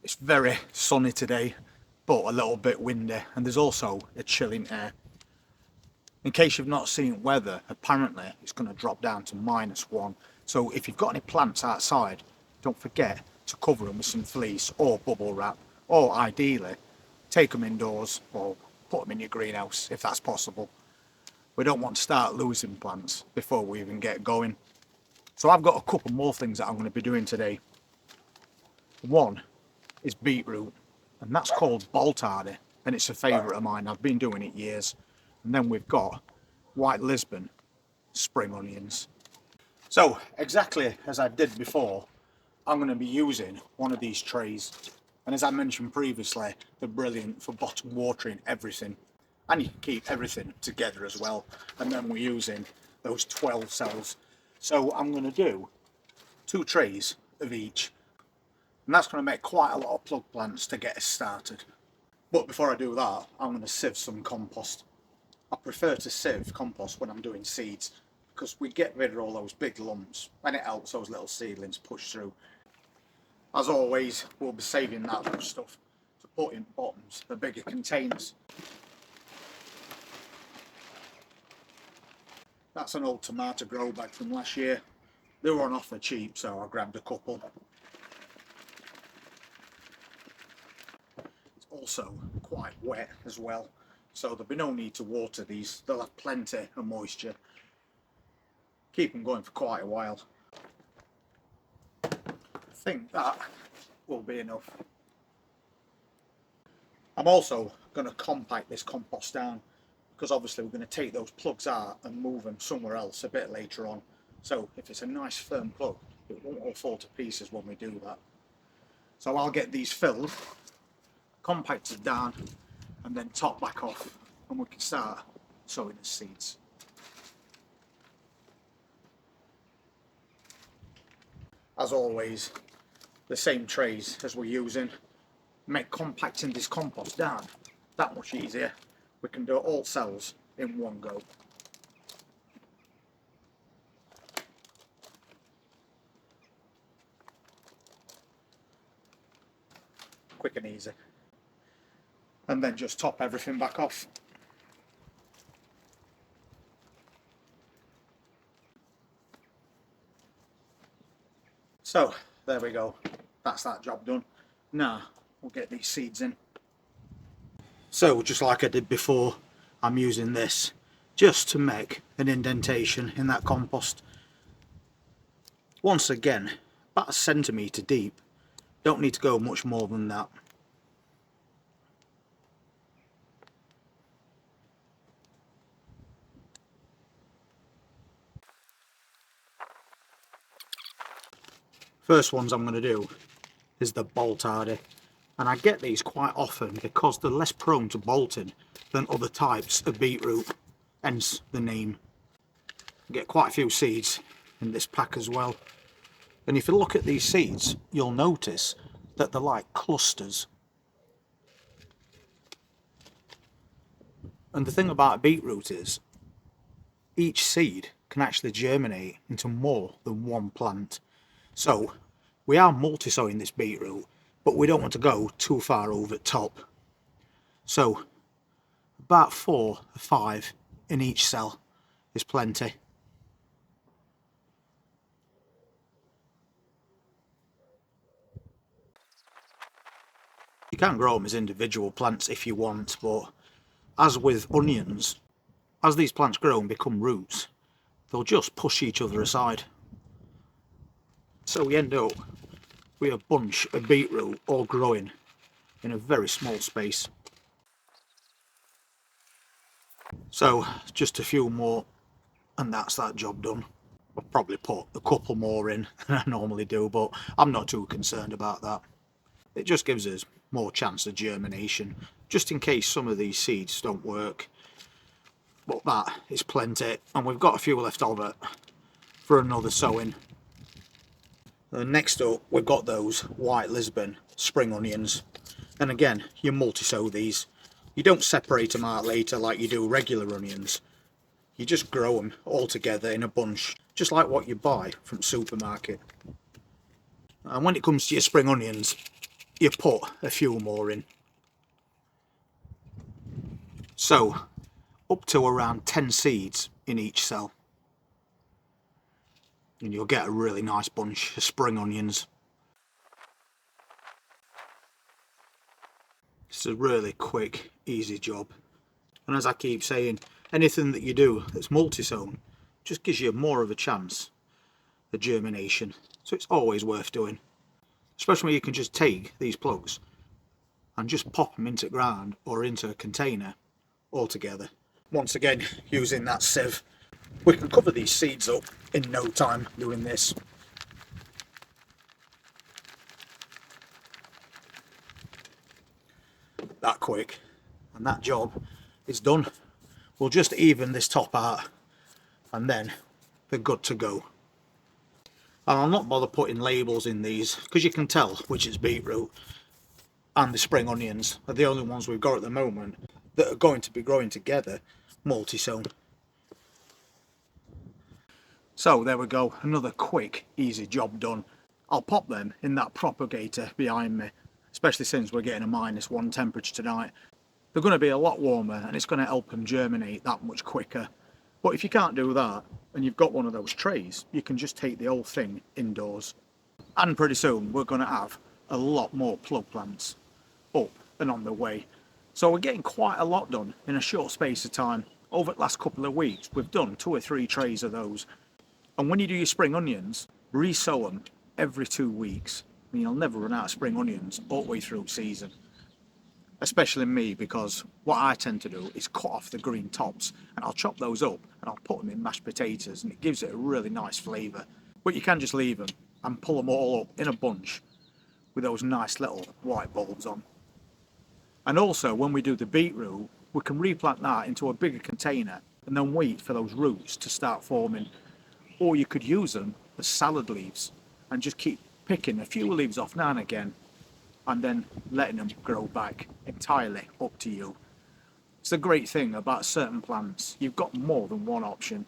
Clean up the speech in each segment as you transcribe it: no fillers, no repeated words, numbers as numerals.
It's very sunny today, but a little bit windy, and there's also a chilling air. In case you've not seen weather, apparently it's going to drop down to -1. So if you've got any plants outside, don't forget to cover them with some fleece or bubble wrap, or ideally take them indoors or put them in your greenhouse if that's possible. We don't want to start losing plants before we even get going. So I've got a couple more things that I'm going to be doing today. One is beetroot, and that's called boltardy, and it's a favourite of mine. I've been doing it years. And then we've got white Lisbon spring onions. So exactly as I did before, I'm going to be using one of these trays, and as I mentioned previously, they're brilliant for bottom watering everything, and you can keep everything together as well. And then we're using those 12 cells. So I'm going to do 2 trays of each, and that's going to make quite a lot of plug plants to get us started. But before I do that, I'm going to sieve some compost. I prefer to sieve compost when I'm doing seeds, because we get rid of all those big lumps and it helps those little seedlings push through. As always, we'll be saving that stuff to put in bottoms of bigger containers. That's an old tomato grow bag from last year. They were on offer cheap, so I grabbed a couple. It's also quite wet as well, so there'll be no need to water these. They'll have plenty of moisture. Keep them going for quite a while. I think that will be enough. I'm also going to compact this compost down, because obviously we're going to take those plugs out and move them somewhere else a bit later on. So if it's a nice firm plug, it won't all fall to pieces when we do that. So I'll get these filled, compacted down, and then top back off, and we can start sowing the seeds. As always, the same trays as we're using make compacting this compost down that much easier. We can do all cells in one go. Quick and easy. And then just top everything back off. So there we go, that's that job done. Now we'll get these seeds in. So just like I did before, I'm using this just to make an indentation in that compost. Once again, about 1 centimetre deep. Don't need to go much more than that. First ones I'm going to do is the boltardy, and I get these quite often because they're less prone to bolting than other types of beetroot, hence the name. Get quite a few seeds in this pack as well, and if you look at these seeds you'll notice that they're like clusters. And the thing about beetroot is each seed can actually germinate into more than one plant. So we are multi-sowing this beetroot, but we don't want to go too far over the top. So about 4 or 5 in each cell is plenty. You can grow them as individual plants if you want, but as with onions, as these plants grow and become roots, they'll just push each other aside. So we end up with a bunch of beetroot all growing in a very small space. So just a few more and that's that job done. I'll probably put a couple more in than I normally do, but I'm not too concerned about that. It just gives us more chance of germination, just in case some of these seeds don't work. But that is plenty, and we've got a few left over for another sowing. Next up we've got those white Lisbon spring onions, and again you multi-sow these. You don't separate them out later like you do regular onions. You just grow them all together in a bunch, just like what you buy from the supermarket. And when it comes to your spring onions, you put a few more in. So up to around 10 seeds in each cell, and you'll get a really nice bunch of spring onions. It's a really quick, easy job. And as I keep saying, anything that you do that's multi-sown just gives you more of a chance of germination. So it's always worth doing. Especially when you can just take these plugs and just pop them into the ground or into a container altogether. Once again, using that sieve, we can cover these seeds up in no time doing this. That quick, and that job is done. We'll just even this top out and then they're good to go. And I'll not bother putting labels in these because you can tell which is beetroot, and the spring onions are the only ones we've got at the moment that are going to be growing together multi-sown. So there we go, another quick easy job done. I'll pop them in that propagator behind me, especially since we're getting a -1 temperature tonight. They're going to be a lot warmer and it's going to help them germinate that much quicker. But if you can't do that and you've got one of those trays, you can just take the whole thing indoors. And pretty soon we're going to have a lot more plug plants up and on the way. So we're getting quite a lot done in a short space of time. Over the last couple of weeks we've done 2 or 3 trays of those. And when you do your spring onions, re-sow them every 2 weeks. I mean, you'll never run out of spring onions all the way through season. Especially me, because what I tend to do is cut off the green tops and I'll chop those up and I'll put them in mashed potatoes and it gives it a really nice flavour. But you can just leave them and pull them all up in a bunch with those nice little white bulbs on. And also when we do the beetroot, we can replant that into a bigger container and then wait for those roots to start forming. Or you could use them as salad leaves and just keep picking a few leaves off now and again and then letting them grow back. Entirely up to you. It's the great thing about certain plants, you've got more than one option.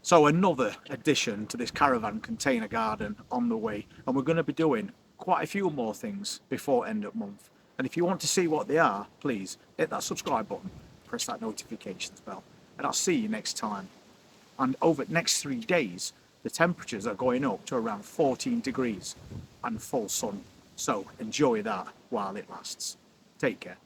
So another addition to this caravan container garden on the way, and we're going to be doing quite a few more things before end of month. And if you want to see what they are, please hit that subscribe button, press that notifications bell, and I'll see you next time. And over the next 3 days, the temperatures are going up to around 14 degrees and full sun. So enjoy that while it lasts. Take care.